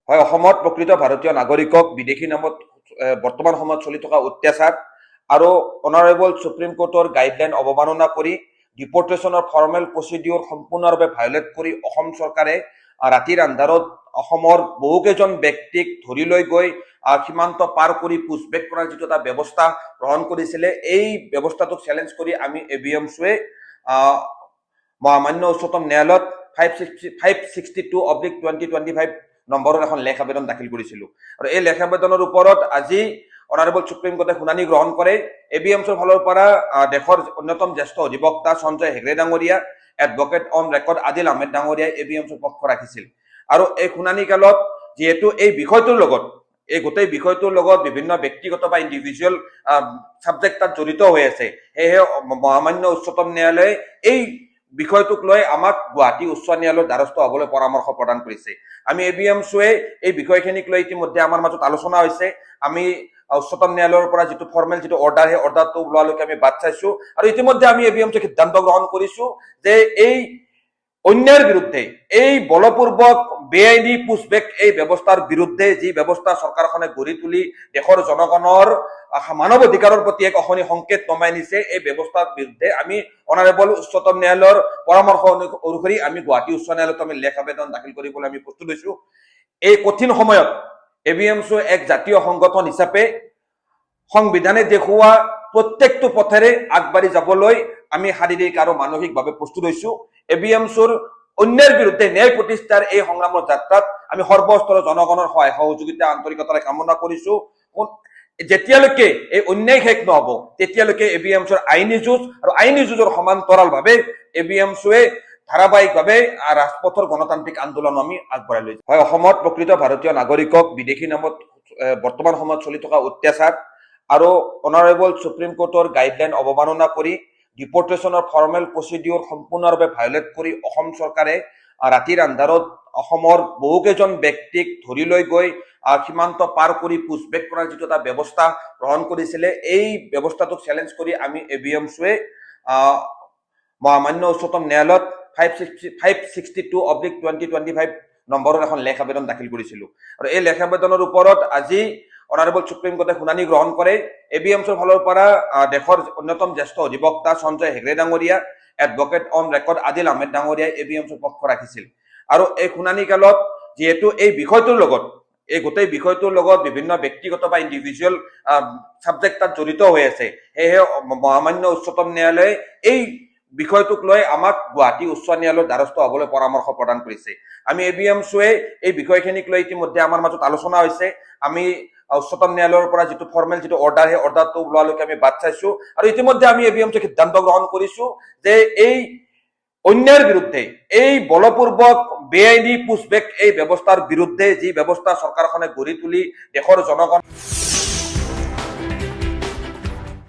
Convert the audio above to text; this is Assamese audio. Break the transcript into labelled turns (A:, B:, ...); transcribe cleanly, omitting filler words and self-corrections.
A: হয়, অসমত প্ৰকৃত ভাৰতীয় নাগৰিকক বিদেশী নামত বৰ্তমান সময়ত চলি থকা অত্যাচাৰ আৰু অনাৰেবল সুপ্ৰিম কোৰ্টৰ গাইডলাইন অৱমাননা কৰি ডিপৰ্টেশ্যনৰ ফৰ্মেল প্ৰচিডিউৰ সম্পূৰ্ণৰূপে ভায়োলেট কৰি অসম চৰকাৰে ৰাতিৰ আন্ধাৰত অসমৰ বহুকেইজন ব্যক্তিক ধৰি লৈ গৈ সীমান্ত পাৰ কৰি পুছবেক কৰাৰ যিটো এটা ব্যৱস্থা গ্ৰহণ কৰিছিলে, এই ব্যৱস্থাটোক চেলেঞ্জ কৰি আমি ABMCয়ে মহামান্য উচ্চতম ন্যায়ালয়ত 562/2025 নম্বৰৰ এখন লেখ আবেদন দাখিল কৰিছিলোঁ। আৰু এই লেখ আবেদনৰ ওপৰত আজি অনাৰেবল সুপ্ৰিম কোৰ্টে শুনানি গ্ৰহণ কৰে। ABMCৰ ফালৰ পৰা দেশৰ অন্যতম জ্যেষ্ঠ অধিবক্তা সঞ্জয় হেগড়ে ডাঙৰীয়া, advocate on record Adil Ahmed ডাঙৰীয়াই ABMCৰ পক্ষ ৰাখিছিল। আৰু এই শুনানি কালত যিহেতু এই বিষয়টোৰ লগত এই গোটেই বিষয়টোৰ লগত বিভিন্ন ব্যক্তিগত বা ইণ্ডিভিজুৱেল ছাবজেক্ট তাত জড়িত হৈ আছে, সেয়েহে মহামান্য উচ্চতম ন্যায়ালয়ে এই বিষয়টোক লৈ আমাক গুৱাহাটী উচ্চ ন্যায়ালয়ৰ দ্বাৰস্থ হ'বলৈ পৰামৰ্শ প্ৰদান কৰিছে। আমি ABMCয়ে এই বিষয়খিনিক লৈ ইতিমধ্যে আমাৰ মাজত আলোচনা হৈছে। আমি উচ্চতম ন্যায়ালয়ৰ পৰা যিটো ফৰ্মেল যিটো অৰ্ডাৰ, সেই অৰ্ডাৰটো ওলোৱালৈকে আমি বাট চাইছো। আৰু ইতিমধ্যে আমি ABMCয়ে সিদ্ধান্ত গ্ৰহণ কৰিছো যে এই অন্যায়ৰ বিৰুদ্ধে, এই বলপূৰ্বক বেআইনী পুছবেক এই ব্যৱস্থাৰ বিৰুদ্ধে যি ব্যৱস্থা চৰকাৰখনে গঢ়ি তুলি দেশৰ জনগণৰ মানৱ অধিকাৰৰ প্ৰতি এক অশনি সংকেত নমাই নিছে, এই ব্যৱস্থাৰ বিৰুদ্ধে আমি অনাৰেবল উচ্চতম ন্যায়ালয়ৰ পৰামৰ্শ অনুসৰি আমি গুৱাহাটী উচ্চ ন্যায়ালয়ত আমি লেখ আবেদন দাখিল কৰিবলৈ আমি প্ৰস্তুত হৈছো। এই কঠিন সময়ত ABMCয়ে এক জাতীয় সংগঠন হিচাপে সংবিধানে দেখুওৱা প্ৰত্যেকটো পথেৰে আগবাঢ়ি যাবলৈ আমি শাৰীৰিক আৰু মানসিকভাৱে প্ৰস্তুত হৈছো। ABMCৰ অন্যায়ৰ বিৰুদ্ধে ন্যায় প্ৰতিষ্ঠাৰ এই সংগ্ৰামৰ যাত্ৰাত আমি সৰ্বস্তৰৰ জনগণৰ সহায় সহযোগিতা আন্তৰিকতাৰে কামনা কৰিছো। যেতিয়ালৈকে এই অন্যায় শেষ নহব, তেতিয়ালৈকে ABMCৰ আইনী যুঁজ আৰু আইনী যুঁজৰ সমান্তৰালভাৱে ABMCয়ে ধাৰাবাহিকভাৱে ৰাজপথৰ গণতান্ত্ৰিক আন্দোলন আমি আগবঢ়াই লৈ যাম। হয়, অসমত প্ৰকৃত ভাৰতীয় নাগৰিকক বিদেশী নামত বৰ্তমান সময়ত চলি থকা অত্যাচাৰ আৰু অনাৰেবল সুপ্ৰিম কোৰ্টৰ গাইডলাইন অৱমাননা কৰি ডিপৰ্টেশ্যনৰ ফৰ্মেল প্ৰচিডিউৰ সম্পূৰ্ণৰূপে ভায়োলেট কৰি অসম চৰকাৰে ৰাতিৰ আন্ধাৰত অসমৰ বহুকেইজন ব্যক্তিক ধৰি লৈ গৈ সীমান্ত পাৰ কৰি পুছবেক কৰাৰ যিটো এটা ব্যৱস্থা গ্ৰহণ কৰিছিলে, এই ব্যৱস্থাটোক চেলেঞ্জ কৰি আমি ABMCয়ে মহামান্য উচ্চতম ন্যায়ালয়ত 562/2025 নম্বৰৰ এখন লেখ আবেদন দাখিল কৰিছিলোঁ। আৰু এই লেখ আবেদনৰ ওপৰত আজি অনাৰেবল সুপ্ৰিম কোৰ্টে শুনানি গ্ৰহণ কৰে। ABMCৰ ফালৰ পৰা দেশৰ অন্যতম জ্যেষ্ঠ অধিবক্তা সঞ্জয় হেগড়ে ডাঙৰীয়া, advocate on record Adil Ahmed ডাঙৰীয়াই ABMCৰ পক্ষ ৰাখিছিল। আৰু এই শুনানি কালত যিহেতু এই বিষয়টোৰ লগত এই গোটেই বিষয়টোৰ লগত বিভিন্ন ব্যক্তিগত বা ইণ্ডিভিজুৱেল ছাবজেক্ট তাত জড়িত হৈ আছে, সেয়েহে মহামান্য উচ্চতম ন্যায়ালয়ে এই বিষয়টোক লৈ আমাক গুৱাহাটী উচ্চ ন্যায়ালয়ৰ দ্বাৰস্থ হ'বলৈ পৰামৰ্শ প্ৰদান কৰিছে। আমি ABMCয়ে এই বিষয়খিনিক লৈ ইতিমধ্যে আমাৰ মাজত আলোচনা হৈছে। আমি উচ্চতম ন্যায়ালয়ৰ পৰা যিটো ফৰ্মেল যিটো অৰ্ডাৰ, সেই অৰ্ডাৰটো ওলোৱালৈকে আমি বাট চাইছো। আৰু ইতিমধ্যে আমি ABMCয়ে সিদ্ধান্ত গ্ৰহণ কৰিছো যে এই অন্যায়ৰ বিৰুদ্ধে, এই বলপূৰ্বক বেআইনী পুছবেক এই ব্যৱস্থাৰ বিৰুদ্ধে যি ব্যৱস্থা চৰকাৰখনে গঢ়ি তুলি দেশৰ জনগণ